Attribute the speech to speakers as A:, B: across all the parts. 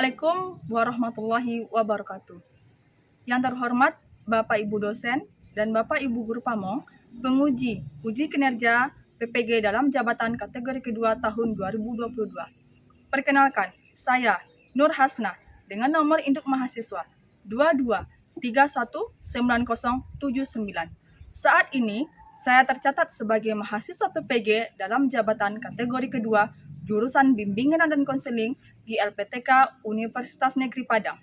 A: Assalamualaikum warahmatullahi wabarakatuh. Yang terhormat Bapak Ibu dosen dan Bapak Ibu guru pamong, penguji uji kinerja PPG dalam jabatan kategori kedua tahun 2022. Perkenalkan, saya Nur Hasna dengan nomor induk mahasiswa 22319079. Saat ini saya tercatat sebagai mahasiswa PPG dalam jabatan kategori kedua jurusan Bimbingan dan Konseling di LPTK Universitas Negeri Padang.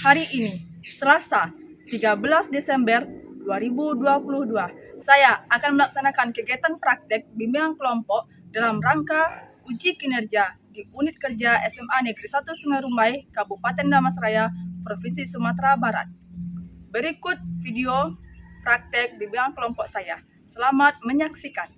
A: Hari ini, Selasa, 13 Desember 2022, saya akan melaksanakan kegiatan praktek bimbingan kelompok dalam rangka uji kinerja di Unit Kerja SMA Negeri 1 Sungai Rumbai, Kabupaten Damastraya, Provinsi Sumatera Barat. Berikut video praktek bimbingan kelompok saya. Selamat menyaksikan.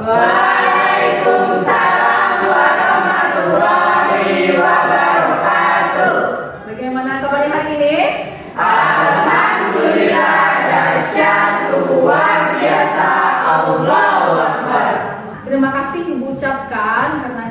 B: Waalaikumsalam warahmatullahi wabarakatuh.
A: Bagaimana kabarnya hari ini?
B: Alhamdulillah, dahsyat, luar biasa, Allahu Akbar.
A: Terima kasih Ibu ucapkan karena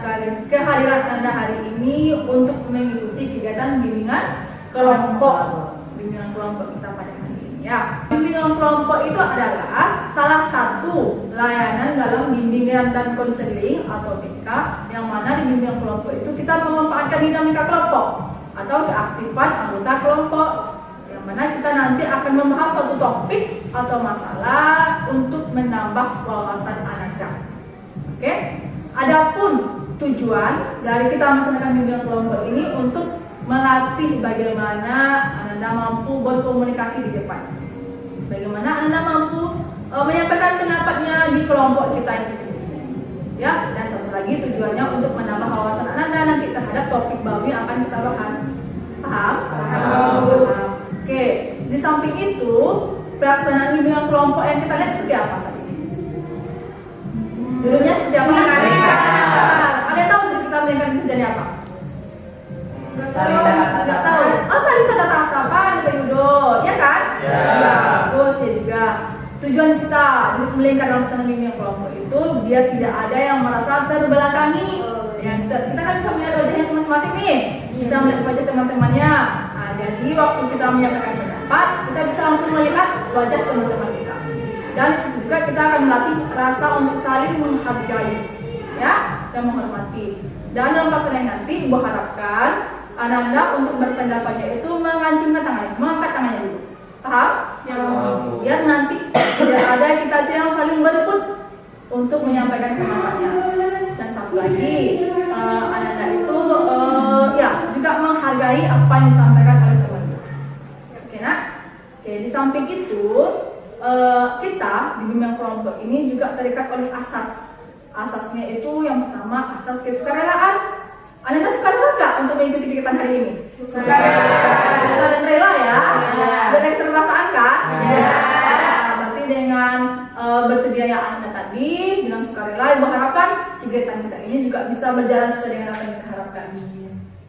A: kehadiran Anda hari ini untuk mengikuti kegiatan bimbingan kelompok. Bimbingan kelompok kita pada hari ini ya. Bimbingan kelompok itu adalah salah satu layanan dalam bimbingan dan konseling atau BK, yang mana di bimbingan kelompok itu kita memanfaatkan dinamika kelompok atau keaktifan anggota kelompok, yang mana kita nanti akan membahas suatu topik atau masalah untuk menambah wawasan Anda. Oke? Adapun tujuan dari kita melaksanakan bimbingan kelompok ini untuk melatih bagaimana Anda mampu berkomunikasi di depan. Bagaimana Anda mampu menyampaikan pendapatnya di kelompok kita ini. Ya, dan satu lagi tujuannya untuk menambah wawasan Anda nanti terhadap topik baru yang akan kita bahas. Paham? Paham. Oke, di samping itu, pelaksanaan bimbingan kelompok yang kita lihat seperti apa saat ini? Dulunya seperti apa? Ada tahu kita melakukan itu jadi apa? Tidak tahu. Oh, saling tatap-tatapan, Pak Yudo, ya kan? Ya. Terus ya juga tujuan kita untuk melingkar dalam pelaksanaan bimbingan kelompok itu biar tidak ada yang merasa terbelakangi. Ya, kita kan bisa melihat wajahnya masing-masing nih, bisa melihat wajah teman-temannya. Nah, jadi waktu kita menyampaikan pendapat, kita bisa langsung melihat wajah teman-teman kita. Dan disitu juga kita akan melatih rasa untuk saling menghargai, ya, dan menghormati. Dan dalam pelaksanaan nanti, Ibu harapkan Anda untuk berpendapatnya itu mengacungkan tangannya, mengangkat tangannya dulu. Paham? Ya. Biar nanti tidak ada kita yang saling berebut untuk menyampaikan pendapatnya. Dan satu lagi, Anda itu ya juga menghargai apa yang disampaikan oleh teman-teman. Oke, nak? Oke, di samping itu kita di bimbingan kelompok ini juga terikat oleh asas. Asasnya itu yang pertama asas kesukarelaan. Anda suka nggak untuk mengikuti kegiatan hari ini? Suka dan rela ya? Ada keterpaksaan kan? Ya. Berarti dengan bersedianya Anda tadi, bilang sukarela, Ibu harapkan kegiatan kita ini juga bisa berjalan sesuai dengan apa yang kita harapkan.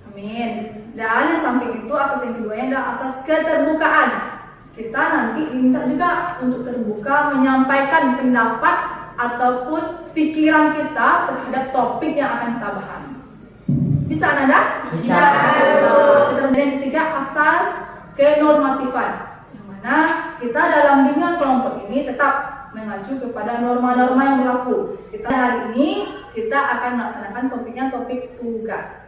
A: Amin. Dan yang samping itu asas yang keduanya adalah asas keterbukaan. Kita nanti diminta juga untuk terbuka menyampaikan pendapat ataupun pikiran kita terhadap topik yang akan kita bahas. Bisa Anda? Bisa. Kemudian yang ketiga asas kenormatifan, yang mana kita dalam bimbingan kelompok ini tetap mengacu kepada norma-norma yang berlaku. Kita hari ini kita akan melaksanakan topiknya topik tugas.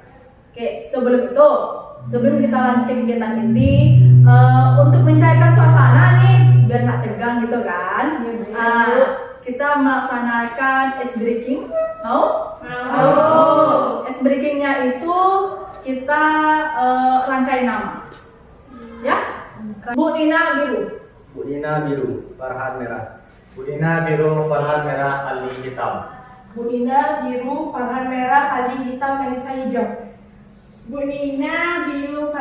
A: Oke, sebelum kita lanjut kegiatan ini, untuk mencairkan suasana nih biar nggak tegang gitu kan, kita melaksanakan ice breaking. Mau? Ice breakingnya itu kita rangkai nama, ya. Bu Nina biru.
C: Bu Nina biru, Farhan merah. Bu Nina biru, Farhan merah, Ali hitam.
D: Bu Nina biru, Farhan merah, Ali hitam, Melisa hijau.
E: Bu Nina biru,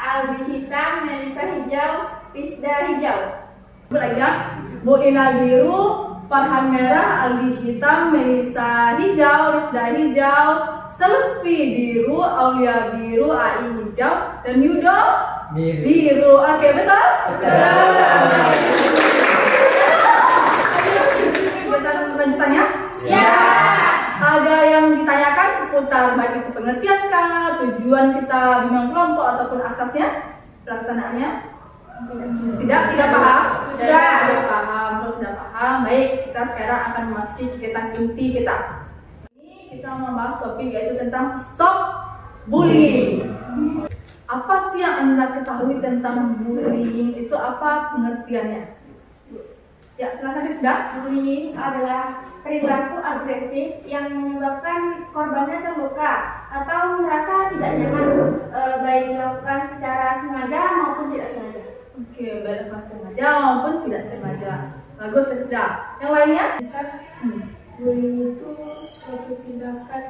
B: Aldi hitam, Melisa hijau, Rizda hijau.
A: Lagi ya. Bu Ina biru, Farhan merah, Aldi hitam, Melisa hijau, Rizda hijau, Selvi biru, Aulia biru, Ai hijau, dan Yudo biru. Oke, betul? Lanjutannya?
B: Ya.
A: Ada yang ditanyakan seputar baik itu pengertian kah, tujuan kita bimbingan kelompok ataupun asasnya, pelaksanaannya? Tidak paham? Sudah paham. Kalau sudah paham, baik, kita sekarang akan memasuki kegiatan inti kita. Ini kita membahas topik yaitu tentang stop bullying. Apa sih yang Anda ketahui tentang bullying? Itu apa pengertiannya? Ya, silakan Rizda.
B: Bullying adalah perilaku agresif yang menyebabkan korbannya terluka atau merasa tidak nyaman, baik dilakukan secara sengaja maupun tidak sengaja.
A: Oke, baik sengaja maupun tidak sengaja. Bagus Rizda. Yang lainnya?
D: Bullying itu suatu tindakan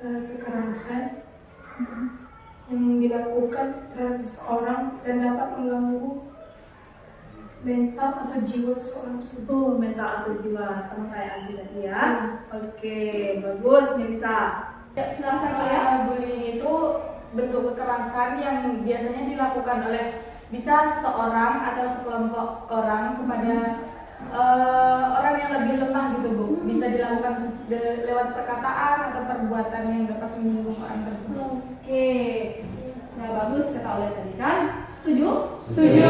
D: kekerasan yang dilakukan terhadap seseorang dan dapat mengganggu mental atau jiwa seseorang tersebut.
A: Mental atau jiwa, sama kayak Andi tadi ya. Oke, bagus Melisa. Ya, silakan ya.
D: Bullying itu bentuk kekerasan yang biasanya dilakukan oleh bisa seseorang atau sekelompok orang kepada orang yang lebih lemah gitu Bu. Bisa dilakukan lewat perkataan atau perbuatan yang dapat menyinggung orang tersebut.
A: Oke. Nah, bagus kata oleh tadi kan. Setuju?
B: Setuju.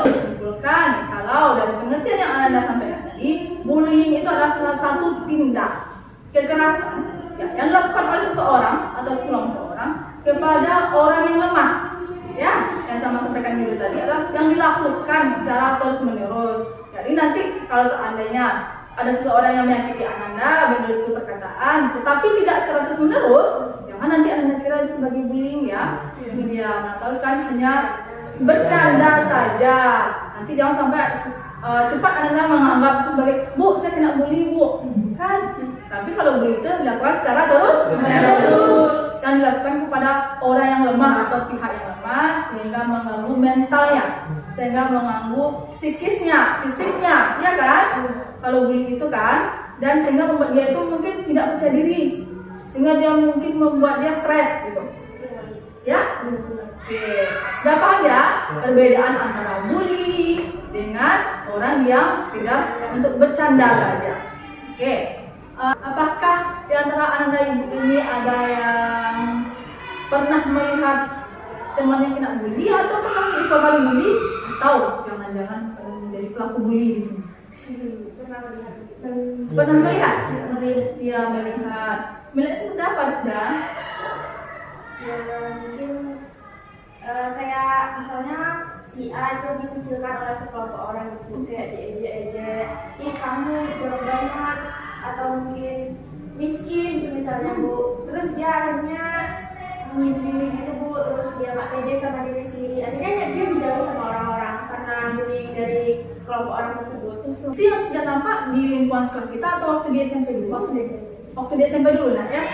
A: Simpulkan kalau dari pengertian yang Anda sampaikan tadi, bullying itu adalah salah satu tindak kekerasan yang dilakukan oleh seseorang atau sekelompok orang kepada orang yang lemah. Ya, yang sama sampaikan dulu tadi adalah yang dilakukan secara terus-menerus. Jadi nanti kalau seandainya ada seseorang yang menyakiti Anda, benar itu perkataan, tetapi tidak secara terus-menerus, jangan nanti Anda kira itu sebagai bullying ya. Dia tahu kan hanya bercanda saja. Nanti jangan sampai cepat Anda menganggap itu sebagai Bu, saya kena bully Bu, kan? Tapi kalau bully itu dilakukan secara terus-menerus dan dilakukan kepada orang yang lemah atau pihak yang lemah sehingga mengganggu mentalnya, sehingga mengganggu psikisnya, fisiknya, ya kan? Kalau bullying itu kan, dan sehingga membuat dia itu mungkin tidak percaya diri, sehingga dia mungkin membuat dia stres gitu. Ya? Oke. Udah paham ya perbedaan antara bully dengan orang yang sekedar untuk bercanda saja. Oke. Apakah di antara Anda ibu ini ada yang pernah melihat teman yang kena bully atau pernah menjadi korban bully atau jangan-jangan pernah menjadi pelaku bully di sini? Pernah melihat? Iya, melihat. Melihat seperti apa sudah?
B: Ya mungkin kayak misalnya si A itu dikucilkan oleh sekelompok orang gitu, kayak diejek-ejek, ih kamu jorok banget, atau mungkin miskin gitu misalnya Bu. Terus dia akhirnya menyendiri gitu Bu, terus dia gak pede sama diri sendiri, akhirnya dia dijauh sama orang-orang karena bullying dari sekelompok orang tersebut.
A: Itu yang sudah tampak di lingkungan sekolah kita atau waktu di SMP dulu? Waktu di SMP dulu lah ya.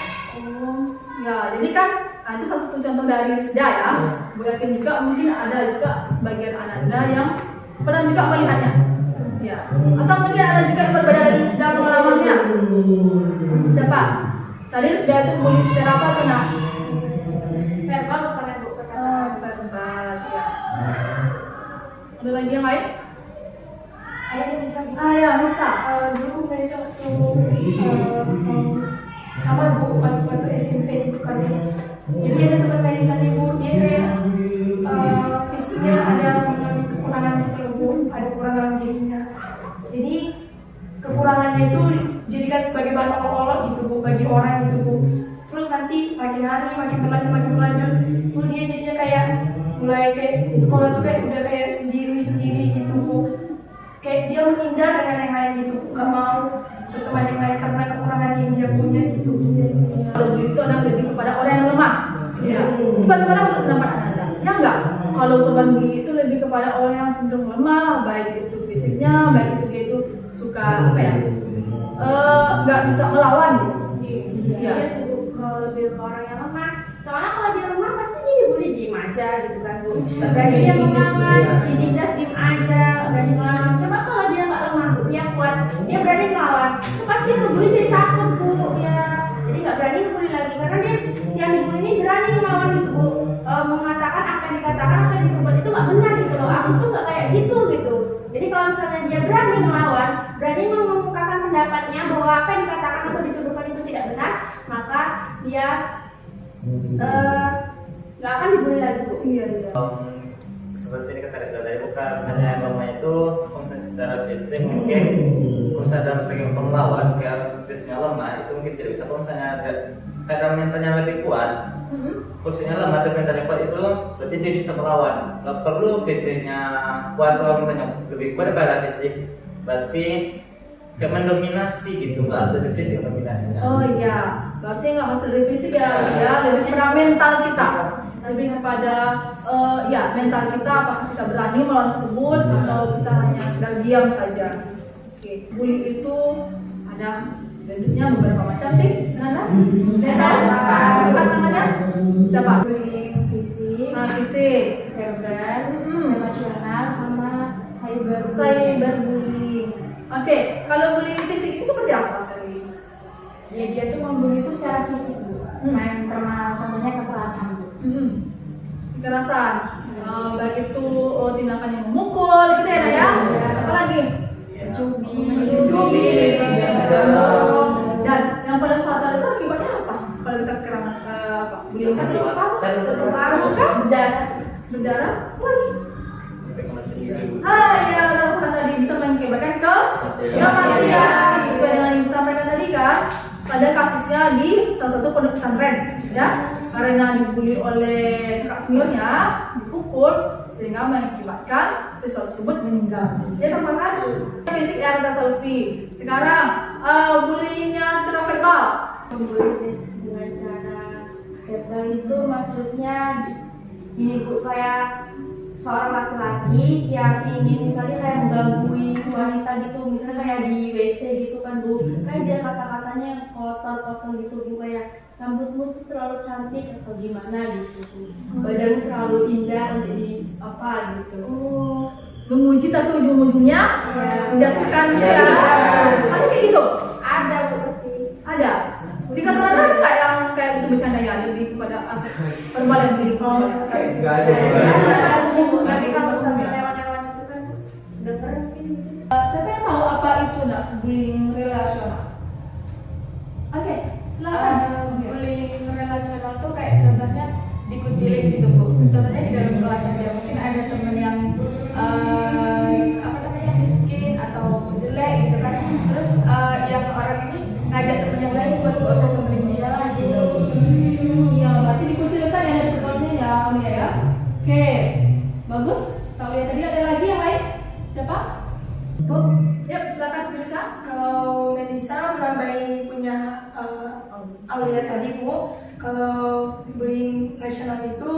A: Ya, jadi kan itu salah satu contoh dari Rizda ya. Bu yakin juga mungkin ada juga sebagian Anda yang pernah juga melihatnya. Ya. Atau mungkin ada juga yang berbeda dari Rizda pengalamannya. Siapa? Tadi Rizda itu bully secara apa kena?
B: Verbal pernah Bu perkataan.
A: Verbal ya. Ada lagi yang lain?
D: Ada yang bisa
A: Ya, bisa.
D: dulu Melisa waktu sama Bu pas waktu SMP gitu kan. Jadi ada teman Melisa nih Bu, dia kayak fisiknya ada mengalami kekurangan gitu loh Bu, ada kekurangan dalam dirinya. Jadi kekurangannya itu jadikan sebagai bahan olok-olok gitu Bu bagi orang gitu Bu. Terus nanti makin hari makin berlanjut tuh dia jadinya kayak mulai kayak di sekolah tuh kayak udah kayak sendiri gitu Bu. Kayak dia menghindar dengan yang lain gitu, gak mau berteman yang lain karena kekurangan yang dia punya gitu.
A: Kalau bully itu adalah lebih kepada orang yang lemah. Ya. Itu bagaimana menurut pendapat Anda? Ya enggak. Kalau korban bully itu lebih kepada orang yang cenderung lemah, baik itu fisiknya, baik itu dia itu suka apa ya? Nggak bisa melawan gitu.
B: Iya sih Bu, kalau lebih ke orang yang lemah. Soalnya kalau dia lemah pasti dia dibully gimana nggak berani dia melawan, ditindas diem aja, nggak berani melawan. Coba kalau dia nggak lemah, dia kuat, dia berani melawan, itu pasti ngebully jadi takut bu, ya. Jadi nggak berani ngebully lagi karena dia yang dibully ini berani melawan gitu bu. Mengatakan apa yang dikatakan, apa yang diperbuat itu nggak benar gitu loh. Aku tuh nggak kayak gitu gitu. Jadi kalau misalnya dia berani melawan, berani mengemukakan pendapatnya bahwa apa yang dikatakan atau dituduhkan itu tidak benar, maka dia nggak akan dibully lagi bu.
A: Iya.
C: Seperti ini kata Reza tadi, bukan misalnya lemah itu secara fisik mungkin kalau misalnya dalam segi melawan kayak fisiknya lemah itu mungkin tidak bisa. Kalau misalnya ada kadang mentalnya lebih kuat, kursinya lemah tapi mentalnya kuat itu berarti dia bisa melawan. Gak perlu fisiknya kuat atau mentalnya lebih kuat daripada fisik, berarti kayak mendominasi gitu, nggak harus dari fisik dominasinya.
A: Oh iya, berarti nggak masuk dari fisik ya, ya lebih kepada mental kita, lebih kepada ya mental kita, apakah kita berani melawan tersebut atau kita hanya sedang diam saja. Oke, bully itu ada bentuknya beberapa macam sih, Nana? Bukan namanya? Siapa?
B: Bullying fisik,
A: Fisik,
B: verbal, relasional, sama cyberbullying.
A: cyberbullying. Oke, kalau bullying fisik itu seperti apa, Sari?
B: Ya dia tuh membuli itu secara fisik bu, main terma contohnya kekerasan bu.
A: Kekerasan, baik itu tindakan yang memukul gitu ya, Nak, ya. Apalagi cubit, dan yang paling fatal itu akibatnya apa? Kalau kita kerangan apa? Bullying fisik terluka muka dan berdarah. Ya, betul tadi bisa mengakibatkan kematian. Sesuai dengan yang disampaikan tadi kan, pada kasusnya di salah satu pondok pesantren, ya, karena dibully oleh kakak seniornya, dipukul sehingga mengakibatkan siswa tersebut meninggal. Ya, sama kan? Fisik ya kita selfie. Sekarang bullyingnya secara verbal.
B: Membuli dengan cara verbal itu maksudnya gini bu, kayak seorang laki-laki yang ingin misalnya kayak mengganggu wanita gitu, misalnya kayak di WC gitu kan bu, kayak dia kata-katanya yang kotor-kotor gitu bu, kayak rambutmu tuh terlalu cantik atau gimana gitu bu, badanmu terlalu indah untuk di apa gitu.
A: Memuji tapi ujung-ujungnya menjatuhkan gitu ya. Ada kayak gitu?
B: Ada bu pasti.
A: Ada. Di kasaran ada nggak yang kayak gitu bercanda ya, lebih kepada verbal yang bullying?
C: Enggak ada.
B: Tapi kalau sampai lewat-lewat itu kan denger mungkin.
A: Siapa yang tahu apa itu nak bullying relasional? Oke, silakan.
D: Bullying relasional tuh kayak contohnya dikucilin gitu bu. Contohnya di dalam kelas aja mungkin ada temen yang apa namanya miskin atau jelek gitu kan. Terus yang orang ini ngajak temen yang lain buat gak usah temenin dia lah gitu.
A: Iya, berarti dikucilkan ya ada perbuatannya ya, Aulia ya. Oke, bagus. Tahu ya tadi ada lagi yang lain? Siapa?
D: Bu,
A: Yap, silakan Melisa.
D: kalau Melisa menambahi punya Aulia tadi bu, kalau bullying nasional itu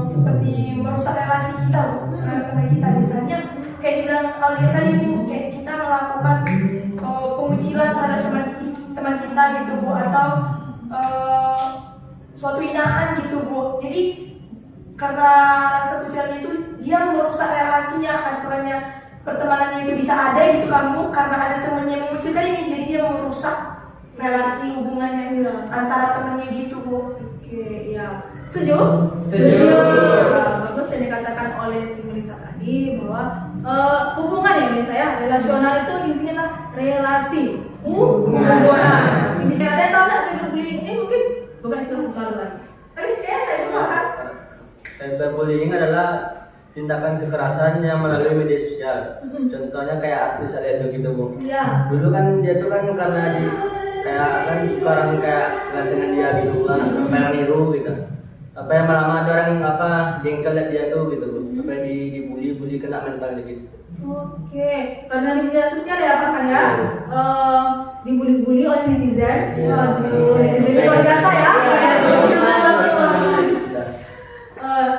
D: seperti merusak relasi kita bu, teman kita misalnya kayak dibilang Aulia tadi bu, kayak kita melakukan pengucilan terhadap teman kita gitu bu, atau suatu hinaan gitu bu. Jadi karena rasa kucilan itu dia merusak relasinya, aturannya pertemanannya itu bisa ada gitu kan bu, karena ada temannya yang mengucilkan ini, jadi dia merusak relasi hubungannya antara temannya gitu bu.
A: Oke, ya. Setuju? Bagus yang dikatakan oleh si Melisa tadi bahwa hubungan ya Melisa ya, relasional itu intinya adalah relasi hubungan. Ini saya ada tahu nggak cyberbullying ini mungkin bukan istilah baru lagi. Tapi kayaknya saya pernah kan?
C: Cyberbullying adalah tindakan kekerasan yang melalui media sosial. Contohnya kayak artis Aledo gitu bu.
A: Iya.
C: Dulu kan dia tuh kan karena kayak kan sekarang kayak dengan dia gitu kan, sampai niru gitu. Apa yang lama ada orang apa jengkel liat dia tuh gitu bu, sampai dibully kena mental gitu.
A: Oke, karena di media sosial ya kan ya, dibully-bully oleh netizen. Waduh, netizen ini luar biasa ya.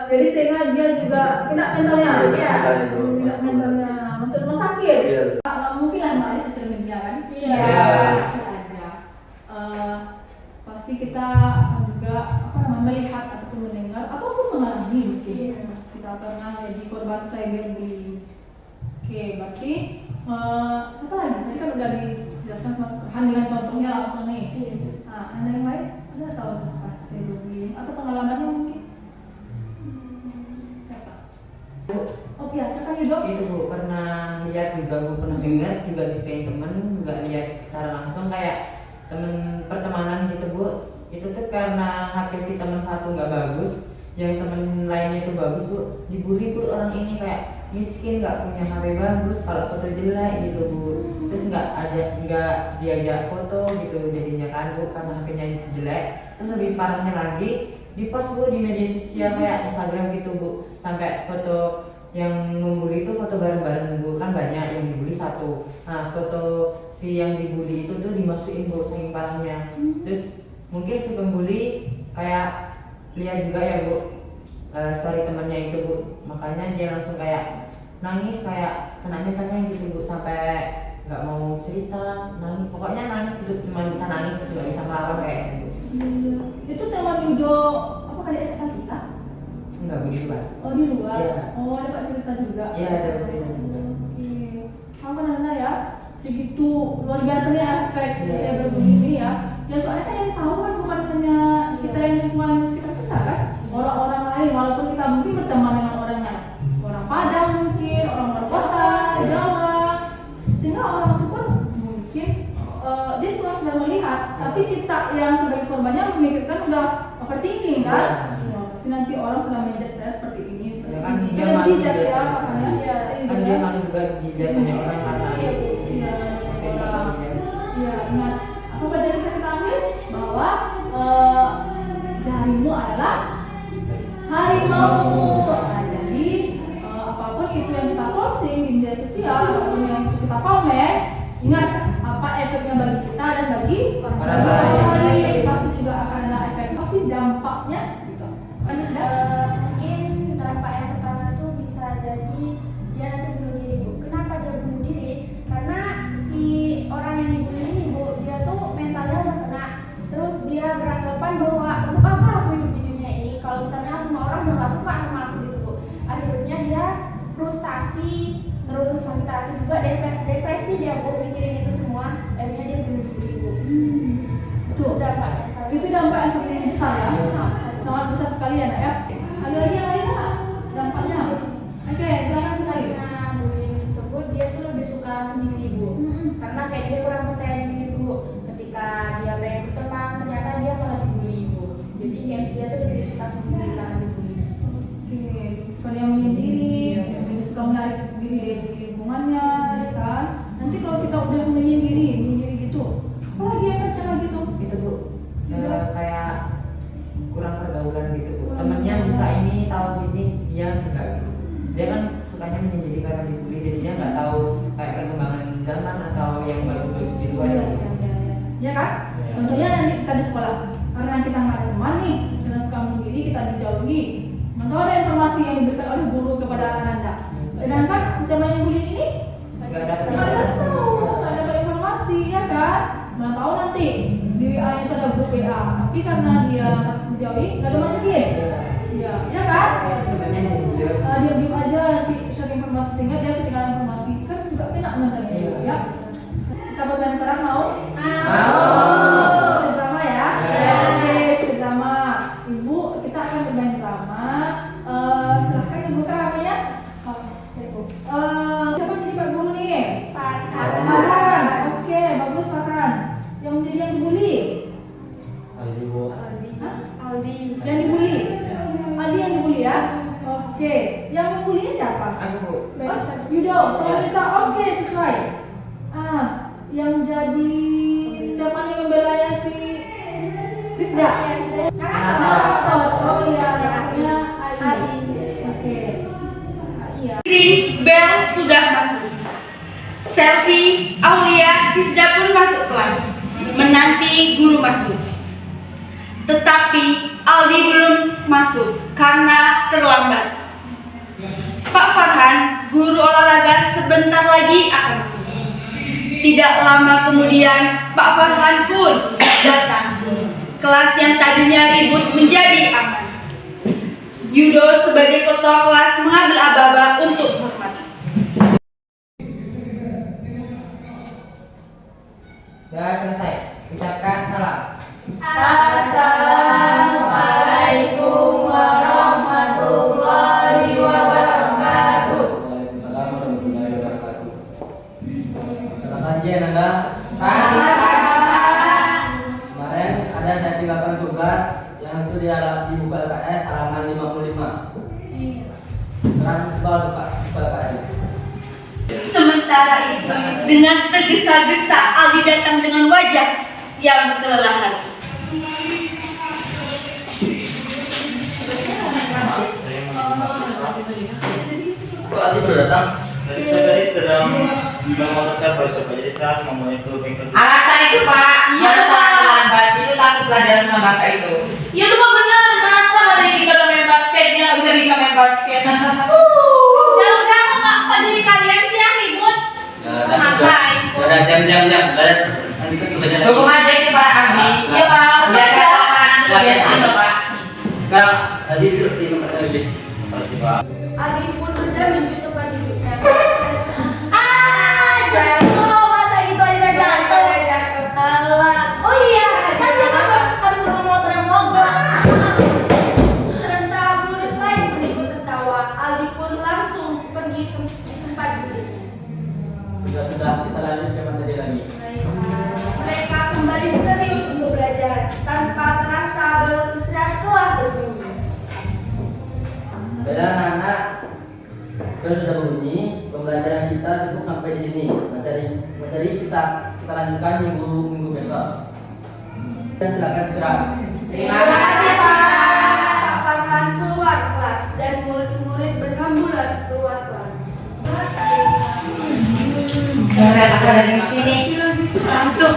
A: Jadi sehingga dia juga kena mentalnya. Kena mentalnya, masuk rumah sakit. Mungkin lah namanya sosial media kan? Iya. Pasti ada. Pasti kita akan juga apa namanya melihat ataupun mendengar ataupun mengalami mungkin kita pernah jadi korban cyberbullying. Oke, berarti apa lagi? Tadi kan udah dijelaskan sama Han dengan contohnya langsung nih. Nah, Anda yang lain ada tahu apa cyberbullying atau pengalamannya mungkin? Siapa? Oh biasa kan hidup?
E: Itu Bu, pernah lihat juga, Bu pernah dengar juga dari temen, juga lihat secara langsung kayak temen pertemanan gitu Bu. Itu tuh karena HP si temen satu nggak bagus, yang temen lainnya itu bagus Bu, dibully Bu. Orang ini kayak miskin, nggak punya HP bagus, kalau foto jelek gitu Bu, terus nggak diajak foto gitu jadinya kan Bu, karena HP-nya jelek. Terus lebih parahnya lagi di post Bu di media sosial kayak Instagram gitu Bu, sampai foto yang membuli itu foto bareng-bareng Bu, kan banyak yang dibully satu. Nah foto si yang dibully itu tuh dimasukin Bu, saking parahnya. Terus mungkin si pembuli kayak lihat juga ya Bu story temannya itu Bu, makanya dia langsung kayak nangis, kayak kena mentalnya gitu Bu, sampai nggak mau cerita, nangis, pokoknya nangis gitu, cuma bisa nangis gitu, nggak bisa ngelawan kayak gitu.
A: Itu teman Yudo apa kali SMA kita?
E: Enggak Bu, di luar.
A: Oh di luar?
E: Iya.
A: Oh ada Pak cerita juga?
E: Iya ada cerita juga.
A: Oke, apa Nana ya? Segitu luar biasanya efek
E: Iya.
A: cyberbullying ini ya. Ya soalnya kan yang tahu kan bukan hanya kita yang lingkungan sekitar kita kan, orang-orang lain, walaupun kita mungkin berteman dengan orang Padang mungkin, orang kota, Jawa, sehingga orang itu pun mungkin dia cuma sedang melihat, tapi kita yang sebagai korbannya memikirkan udah overthinking kan. Ya, pasti nanti orang sudah menjudge saya seperti ini, seperti
E: Ya kan,
A: ini.
E: dia
A: Jadi
E: malu
A: dijudge
E: juga.
A: ya makanya.
B: Iya.
E: Kan dia malu juga dilihat banyak orang karena
A: Iya, orang. Iya, ingat apa pelajaran yang kita ambil bahwa jarimu adalah harimau. Nah, jadi apapun itu yang kita posting di media sosial, apapun yang kita komen, ingat apa efeknya bagi kita dan bagi orang lain. Pasti juga akan ada efek, pasti dampaknya gitu. Kan sudah
B: Mungkin dampak yang pertama tuh bisa jadi dia nanti bunuh diri Bu. Kenapa dia bunuh diri? Karena si orang yang dibully ini Bu, dia tuh mentalnya udah kena. Terus dia beranggapan bahwa untuk apa aku hidup di dunia ini kalau misalnya semua orang udah gak suka sama aku gitu Bu. Akhirnya dia frustasi, terus sakit hati juga, depresi dia Bu, mikirin itu semua. Akhirnya dia bunuh diri Bu.
A: tuh
B: Dampaknya
A: itu dampak yang sangat besar ya, sangat besar sekali ya nak ya. Ada lagi yang lain nggak dampaknya? Oke, silakan sekali.
B: Nah, bullying tersebut dia tuh lebih suka sendiri Bu, karena kayak dia kurang percaya diri Bu. Ketika dia pengen berteman, ternyata dia malah dibully Bu. Jadi kayak dia tuh lebih suka sendiri karena dibully.
A: Oke, suka dia menyendiri, lebih suka menarik diri dari lingkungannya, ya kan? Nanti kalau kita udah menyendiri gitu, apalagi efeknya lagi tuh?
E: itu Bu, kayak kurang pergaulan gitu Bu. Temennya bisa ini tahu gini, dia enggak gitu. Dia kan sukanya menyendiri karena dibully, jadinya nggak tahu kayak perkembangan zaman atau yang bagus gitu kan.
A: Ya kan? Contohnya nanti kita di sekolah, karena kita nggak ada teman nih, karena suka menyendiri, kita dijauhi. Mantau ada informasi yang diberikan oleh guru kepada anak Anda. Sedangkan teman yang bully ini
E: Nggak ada
A: nggak ada tahu, nggak ada informasi, ya kan? Mana tahu nanti di ayat itu ada grup WA, tapi karena dia harus dijauhi, nggak ada masukin. Iya, ya kan?
E: temennya dia
A: Dia diam aja nanti share informasi sehingga dia ketinggalan informasi, kan juga kena mentalnya juga ya. Kita bermain perang mau? Drama ya? Oke, drama. Ibu, kita akan bermain drama. Silahkan ibu kak ya. Siapa jadi Pak Guru nih? Farhan. Oke, bagus Farhan. Yang menjadi yang dibully?
B: Aldi.
A: Yang dibully? Aldi yang dibully ya? Oke, yang membully siapa?
E: aku Bu.
A: Yudo, sama bisa. Oke, sesuai. Yang jadi teman yang membelanya si Rizda. Oh iya, anaknya Adi. Oke. Iya.
F: Bel sudah masuk. Selfie, Aulia, Rizda pun masuk kelas, menanti guru masuk. Tetapi Aldi belum masuk karena terlambat. Pak Farhan, guru olahraga, sebentar lagi akan masuk. Tidak lama kemudian Pak Farhan pun datang. kelas yang tadinya ribut menjadi aman. Yudo sebagai ketua kelas mengambil aba-aba untuk hormat.
E: Sudah selesai. Ucapkan salam.
B: Assalamualaikum warahmatullahi wabarakatuh.
C: Waalaikumsalam warahmatullahi wabarakatuh. Selamat pagi Nanda.
E: Pagi.
C: Kemarin ada saya tinggalkan tugas yang itu di buku LKS halaman 55. Sekarang buka LKS.
F: Sementara itu, dengan tergesa-gesa Aldi datang dengan wajah yang kelelahan.
C: Kok Adi baru datang? Tadi sedang memotong saya baru coba jadi saya mau itu bengkel.
E: Alasan itu Pak,
F: Iya, Pak.
E: terlambat itu takut pelajaran sama Bapak itu.
F: Ya itu mah benar, masa hari ini kalau main basket dia nggak bisa main basket.
B: Udah kok jadi kalian sih yang ribut? Ngapain?
C: Udah jam. Nanti kan tugasnya lagi.
E: Hukum aja itu Pak Abdi.
F: Iya Pak.
E: Biar kata Pak, kebiasaan loh Pak.
C: Sekarang tadi duduk di tempatnya lebih. Pasti Pak.
A: Aldi pun berjalan mencuci depan hidupnya.
B: Jatuh, masa gitu aja jatuh.
A: Alah.
B: Oh iya, kan dia kan habis motor yang mogok.
A: Sementara murid lain pun ikut tertawa. Aldi pun langsung pergi ke tempat duduknya.
C: Sudah kita lanjut ke materi lagi.
A: Mereka kembali serius untuk belajar tanpa terasa bel istirahat telah berbunyi.
C: Baiklah anak-anak, kita sudah berbunyi. Pembelajaran kita cukup sampai di sini. Materi kita lanjutkan minggu besok. Dan silakan segera.
E: Terima kasih Pak.
A: Pak Farhan keluar kelas dan murid-murid berhamburan keluar kelas.
F: Ada di sini. Untuk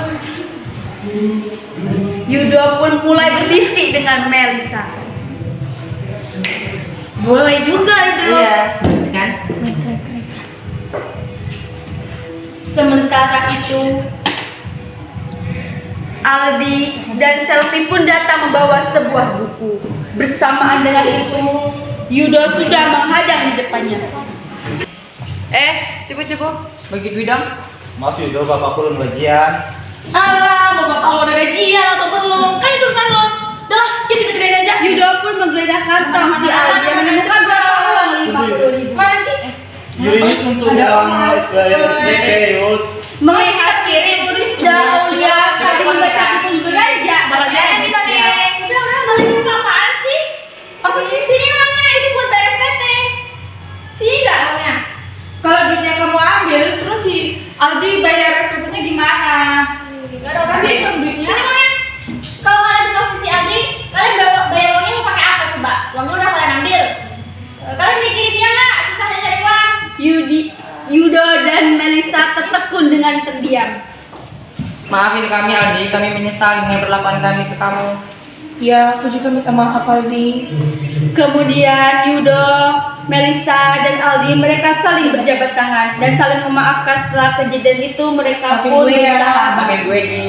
F: Yudo pun mulai berbisik dengan Melisa. Boleh juga itu loh.
E: Iya, kan?
F: Sementara itu Aldi dan Selfie pun datang membawa sebuah buku. Bersamaan dengan itu Yudo sudah menghadang di depannya.
E: Cukup. Bagi duit dong.
C: Maaf Yudo, bapakku belum gajian.
F: Alah, mau bapak lo udah gajian atau belum? Kan itu urusan lo. Udah lah, yuk kita geledah aja. Yudo pun menggeledah kantong si Aldi yang menemukan berapa uang 50.000. Mana sih?
C: Yuri ini untuk uang SPP Yud.
F: Melihat kiri Rizda Aulia tadi membaca buku gereja.
B: Bagaimana kita nih? Udah, kalian ini apaan sih? Aku sini uangnya, ini buat bayar SPP. Sini nggak uangnya?
D: Kalau duitnya kamu ambil, terus si Aldi bayar SPP-nya gimana?
B: Nggak ada
D: Kasih
B: kasih.
D: itu duitnya.
B: Sini uangnya. Kalau kalian dikasih si Adi, kalian bayar uangnya mau pakai apa coba? Uangnya udah kalian ambil. Kalian mikirin dia nggak? Susahnya cari uang.
F: Yudo dan Melisa tertekun dengan terdiam.
E: Maafin kami Aldi, kami menyesal dengan perlakuan kami ke kamu.
D: Ya, aku juga minta maaf Aldi.
F: Kemudian Yudo, Melisa, dan Aldi mereka saling berjabat tangan dan saling memaafkan. Setelah kejadian itu mereka
D: Maafin
F: pun
D: gue ya.
F: bersahabat.
E: Maafin gue di.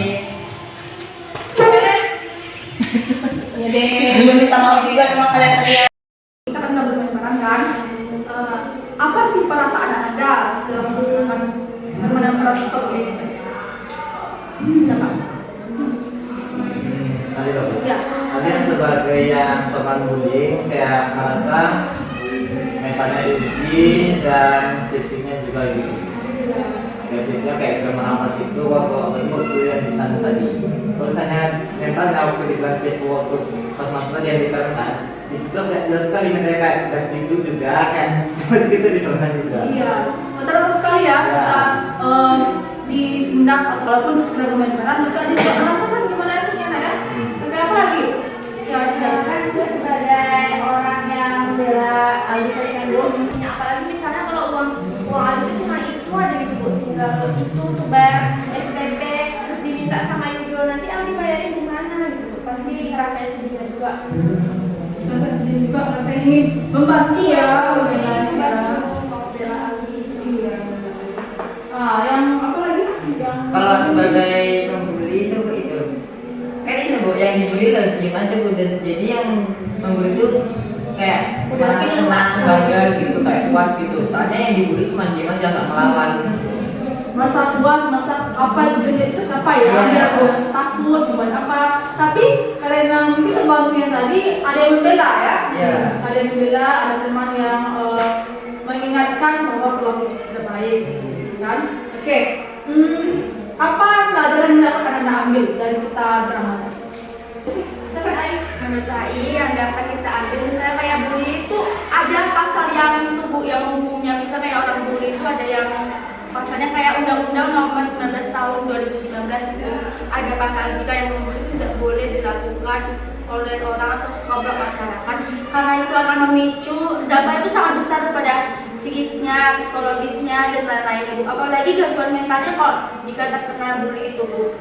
D: Ya deh, gue minta maaf juga sama kalian.
A: Kita kan udah bermain bareng kan? Apa sih perasaan Anda setelah menggunakan permainan stop ini? Siapa?
C: Tadi dong.
A: Ya.
C: Kalian sebagai yang teman bullying kayak merasa mentalnya diuji dan fisiknya juga gitu. Kayak fisiknya kayak sama nafas itu waktu yang di sana tadi. Urusannya mentalnya waktu di kelas C waktu pas masuk dia diterangkan. Di situ kayak jelas sekali mentalnya kayak gitu juga kayak cuma gitu diterangkan juga.
A: Iya. Terasa sekali ya
C: Ya.
A: kita di Indas atau walaupun sudah bermain bareng, tapi ada juga merasakan gimana efeknya nak ya. Kayak apa lagi? Ya sudah.
B: Kan gue sebagai orang yang bela Aldi tadi kan gue punya apalagi misalnya kalau uang Aldi itu cuma itu aja gitu buat tinggal itu untuk bayar SPP terus diminta sama Yudo nanti Aldi bayarin gimana gitu pasti ngerasain sedih juga.
A: Rasa sedih juga, rasa ini membantu ya permainan kita.
B: Mau bela Aldi.
A: Iya. Yang apa lagi? Yang
E: Kalau sebagai pembeli itu kan itu Bu, yang dibully lo diem aja Bu. Dan jadi yang membuli itu kayak malah senang, bangga gitu, kayak puas gitu. Soalnya yang dibully cuma diem aja nggak melawan.
A: Merasa puas, merasa apa itu itu apa ya?
E: Iya.
A: Biar takut buat apa? Tapi karena mungkin kebantu yang tadi ada yang membela ya.
E: Iya.
A: Ada yang membela, ada teman yang mengingatkan bahwa peluang itu tidak baik, kan? Oke. Apa pelajaran yang dapat Anda ambil dari kita beramalan? Dapat Ai?
B: Menurut AI yang dapat kita ambil misalnya kayak bully itu ada pasal yang itu Bu yang umumnya, misalnya kayak orang bully itu ada yang pasalnya kayak Undang-Undang Nomor 19 Tahun 2019 itu ada pasal jika yang membuli tidak boleh dilakukan oleh orang atau sekelompok masyarakat karena itu akan memicu dampak itu sangat besar kepada psikisnya, psikologisnya dan lain-lainnya Bu. Apalagi gangguan mentalnya kok jika terkena bully itu Bu.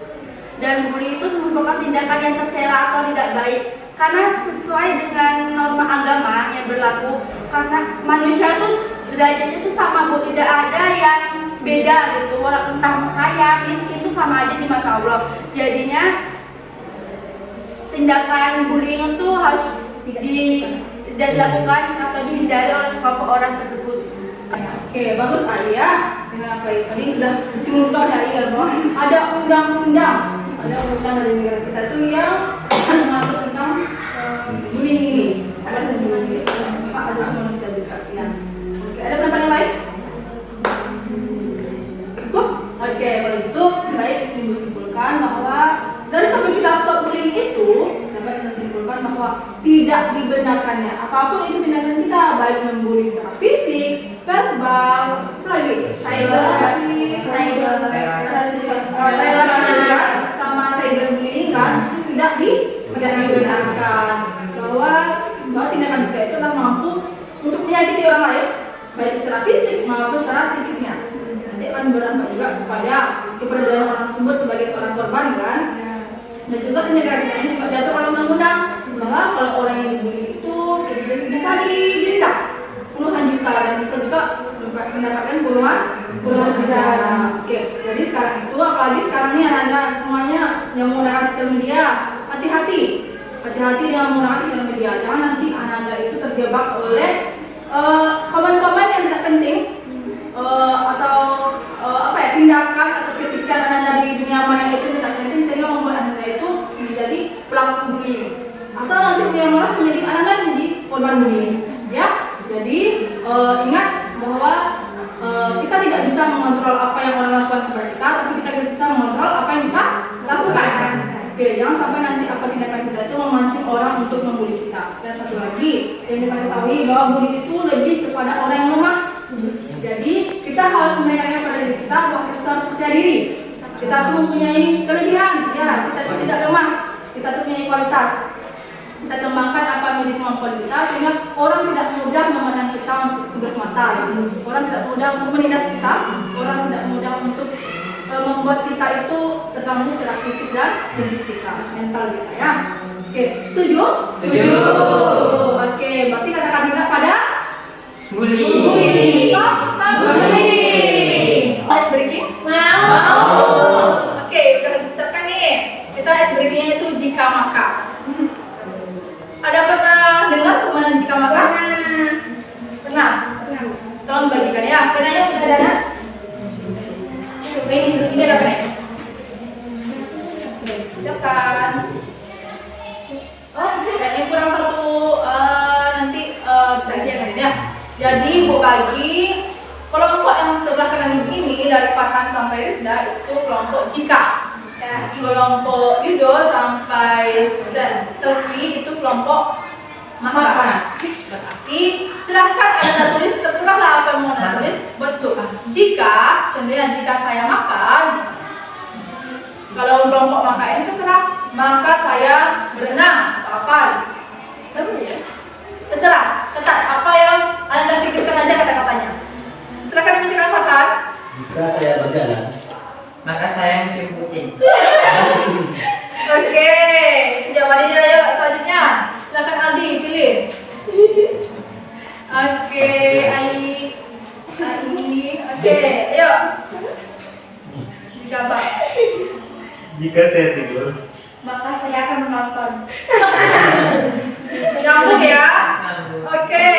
B: Dan bully itu merupakan tindakan yang tercela atau tidak baik karena sesuai dengan norma agama yang berlaku karena manusia itu derajatnya itu sama Bu, tidak ada yang beda gitu, walaupun entah kaya, miskin itu sama aja di mata Allah. Jadinya tindakan bullying itu harus tidak dilakukan atau dihindari oleh sekelompok orang tersebut.
A: Oke, bagus Ali ya. Dengan apa itu tadi sudah disinggung hari ya bahwa ada undang-undang dari negara kita itu yang mengatur tentang bullying ini. Ada asasi manusia, hak asasi manusia juga. Ya. Oke, ada pendapat yang lain? Cukup? Oke, kalau gitu baik disimpulkan bahwa dari topik kita stop bullying itu dapat kita simpulkan bahwa tidak dibenarkannya apapun itu tindakan kita, baik membuli secara fisik, verbal, apalagi sama cyberbullying kan itu tidak dibenarkan bahwa tindakan kita itu adalah mampu untuk menyakiti orang lain baik secara fisik maupun secara psikisnya. Nanti akan berdampak juga kepada keberadaan orang tersebut sebagai seorang korban kan. Dan juga di negara kita ini juga diatur oleh undang-undang bahwa kalau orang yang dibully itu bisa didenda puluhan juta dan bisa juga mendapatkan puluhan penjara. Oke, jadi sekarang itu apalagi sekarang ini anak-anak semuanya yang menggunakan sosial media, hati-hati dengan menggunakan sosial media. Jangan nanti anak-anak itu terjebak oleh komen-komen yang tidak penting atau tindakan atau kritikan anak-anak di dunia maya itu tidak penting sehingga membuat anak-anak itu menjadi pelaku bullying atau nanti dunia maya menjadi anak-anak menjadi korban bullying. Ya, jadi ingat bahwa kita tidak bisa mengontrol apa yang orang lakukan kepada kita, tapi kita bisa mengontrol apa yang kita lakukan. Oke, jangan sampai nanti apa tindakan kita itu memancing orang untuk membuli kita. Dan satu lagi yang kita ketahui bahwa bully itu lebih kepada orang yang lemah. Jadi kita harus menekankan pada diri kita bahwa kita harus percaya diri. Kita tuh mempunyai kelebihan, ya kita tuh tidak lemah, kita tuh punya kualitas. Kita kembangkan apa yang menjadi kemampuan kita sehingga orang tidak mudah memandang kita untuk sebelah mata. Orang tidak mudah untuk menindas kita, orang tidak mudah untuk membuat kita itu terganggu secara fisik dan psikis kita, mental kita ya. Oke, setuju?
E: Setuju.
A: Oke, berarti katakan tidak pada
E: Bully.
A: Stop bullying. Ice breaking? Mau. Oke, udah besarkan nih. Kita ice breakingnya itu jika maka. Ada pernah dengar permainan jika maka? Pernah. Tolong bagikan ya. Penanya udah ada? Ini ada penanya. Siapkan. Oh, kayaknya kurang satu nanti bisa lihat ya. Jadi Bu bagi kelompok yang sebelah kanan ini dari Farhan sampai Rizda itu kelompok jika. Ya, kelompok Yudo sampai Selfie itu kelompok maka. Berarti silahkan Anda tulis, terserahlah apa yang mau Anda tulis. Betul. Jika, contohnya jika saya makan, kalau kelompok makan terserah, maka saya berenang atau apa? Terserah, ketat apa yang Anda pikirkan aja kata-katanya. Silakan dibacakan Farhan.
C: Jika saya berjalan,
E: Maka saya mencium kucing.
A: Oke, jawabannya ayo selanjutnya. Silakan Aldi pilih. Oke, Ali. Oke, ayo. Jika apa?
C: jika saya tidur,
B: Maka saya akan
F: makan.
A: Nyambung ya.
E: Nyambung.
A: Oke.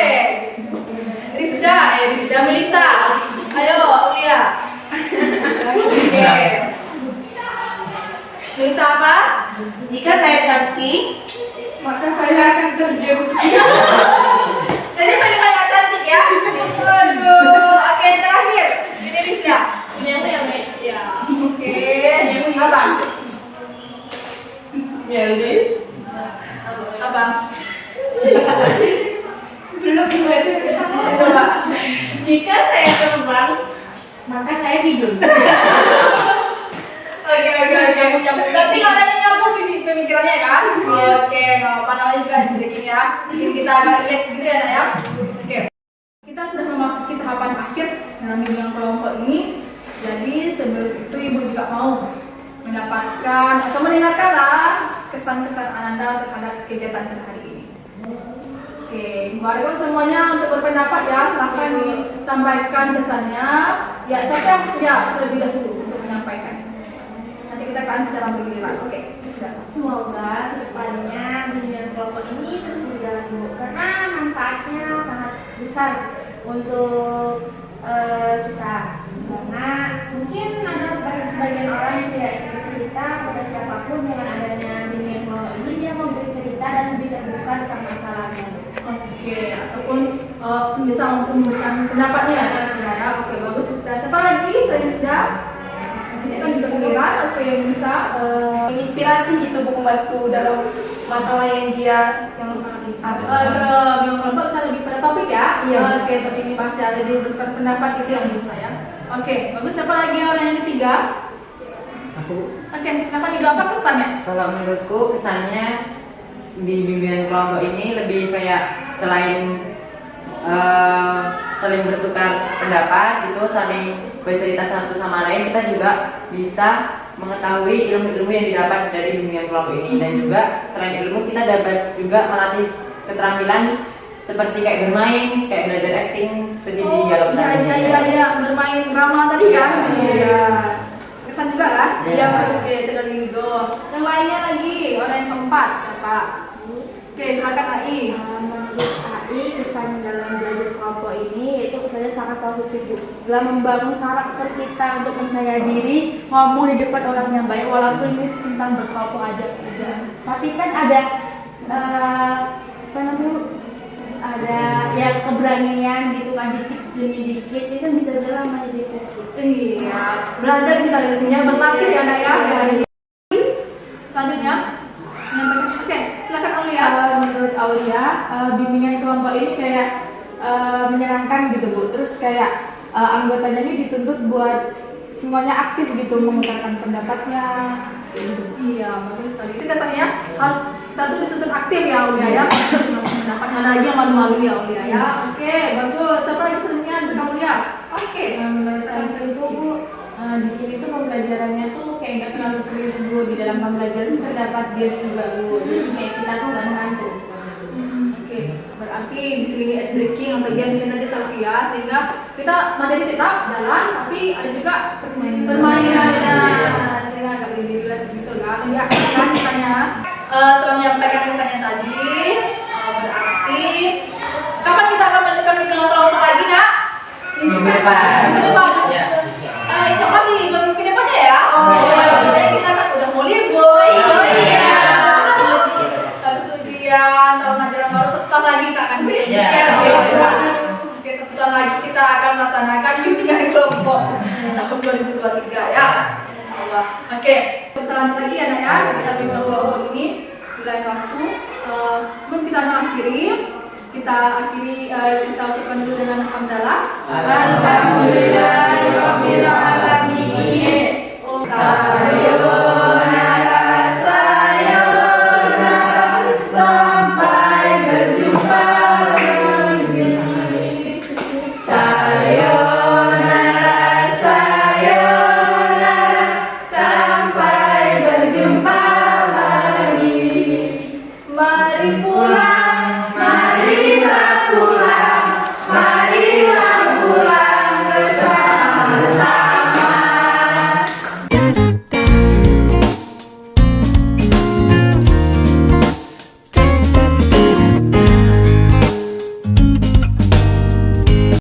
A: Rizda Melisa. Ayo, Aulia. Oke. Melisa apa?
F: Jika saya cantik,
D: Maka saya akan terjun.
A: Jadi pendengar cantik ya. Waduh. Oke, terakhir. Ini Rizda.
F: ini apa ya, Mek?
A: Ya. Oke. Apa?
F: Meldi.
A: Apa?
D: Belum dibaca.
A: Coba.
F: Jika saya terbang, maka saya tidur.
A: Oke.
F: Nyambung.
A: Berarti kalian nyambung pemikirannya ya kan? Oke, nggak apa-apa, namanya juga sedikit ya. Bikin kita agak relax gitu ya, Nak ya. Oke. Kita sudah memasuki tahapan akhir dalam bimbingan kelompok ini. Jadi sebelum itu Ibu juga mau mendapatkan atau mendengarkan lah kesan-kesan Ananda terhadap kegiatan kita hari ini. Oke, mari semuanya untuk berpendapat ya, silahkan disampaikan kesannya. Ya, siapa yang siap terlebih dahulu untuk menyampaikan? Nanti kita akan secara bergiliran. Oke, sudah.
B: Semoga kedepannya bimbingan kelompok ini terus berjalan Bu, karena manfaatnya sangat besar untuk kita. Karena mungkin ada sebagian orang yang tidak ingin cerita pada siapapun dengan adanya bimbingan kelompok ini, dia mau bercerita dan lebih terbuka tentang masalahnya.
A: Oke, ataupun bisa memberikan pendapatnya ya. Oke, bagus. Siapa lagi? Saya sudah. Nanti kan juga giliran. Oke, bisa.
D: Inspirasi gitu Bu, membantu dalam masalah yang dia yang
A: Kalau yang kelompok kita lebih pada topik ya.
D: Iya.
A: Oke, topik ini pasti ada di berdasarkan pendapat itu yang bisa ya. Oke, bagus. Siapa lagi orang yang ketiga?
E: Aku
A: Oke, silakan Ibu, apa kesannya?
E: kalau menurutku kesannya di bimbingan kelompok ini lebih kayak selain saling bertukar pendapat gitu, saling bercerita satu sama lain, kita juga bisa mengetahui ilmu-ilmu yang didapat dari bimbingan kelompok ini. Dan juga selain ilmu, kita dapat juga melatih keterampilan seperti kayak bermain, kayak belajar acting seperti di dialog tadi.
A: Iya, bermain drama tadi kan?
D: Iya.
A: Kesan juga kan?
E: Iya.
A: Oke, itu dari Yudo. Yang lainnya lagi, orang yang keempat siapa? Oke, silakan AI.
B: Menurut AI, kesan dalam belajar kelompok ini yaitu kesannya sangat positif Bu. Dalam membangun karakter kita untuk percaya diri, ngomong di depan orang yang baik, walaupun ini tentang berkelompok aja udah. Tapi kan ada apa namanya Bu? Ada ya keberanian gitu kan, dikit demi dikit itu kan bisa dalam aja gitu.
A: Iya, belajar kita dari sini ya, berlatih ya Nak ya. Selanjutnya, menyampaikan. Oke, silakan Aulia.
D: Menurut Aulia, bimbingan kelompok ini kayak menyenangkan gitu Bu. Terus kayak anggotanya ini dituntut buat semuanya aktif gitu, mengutarakan pendapatnya. Gitu.
A: Iya, bagus sekali. Itu kesannya harus kita tuh dituntut aktif ya Aulia ya. Mendapat mana lagi yang malu-malu ya Aulia ya. Oke, bagus. Siapa lagi selanjutnya untuk Aulia? Oke.
D: Menurut saya itu Bu, di sini tuh pembelajarannya tuh kayak nggak terlalu serius Bu. Di dalam pembelajaran terdapat games juga Bu. Jadi kayak kita tuh nggak mengantuk.
A: Oke, berarti di sini ice breaking atau games yang tadi Salvi ya, sehingga kita materi tetap jalan, tapi ada juga permainannya, sehingga agak lebih jelas gitu kan. Lebih aktif kan misalnya. Setelah menyampaikan kesannya tadi, berarti kapan kita akan melanjutkan bimbingan kelompok lagi Nak?
E: Minggu depan.
A: Minggu depan.
E: Ya.
A: Insya Allah di 2 minggu depannya ya. Soalnya kita kan udah mau libur.
F: Oh, iya.
A: Habis ujian, tahun ajaran baru 1 tahun lagi kita akan bimbingan.
E: Ya.
A: Oke, 1 tahun lagi kita akan melaksanakan bimbingan kelompok tahun 2023 ya. Insyaallah. Oke, untuk selanjutnya lagi ya Nak ya, kita bimbingan kelompok ini di lain waktu. Sebelum kita mengakhiri, kita ucapkan dulu dengan hamdalah.
E: Alhamdulillahirabbil alamin.
A: Salam.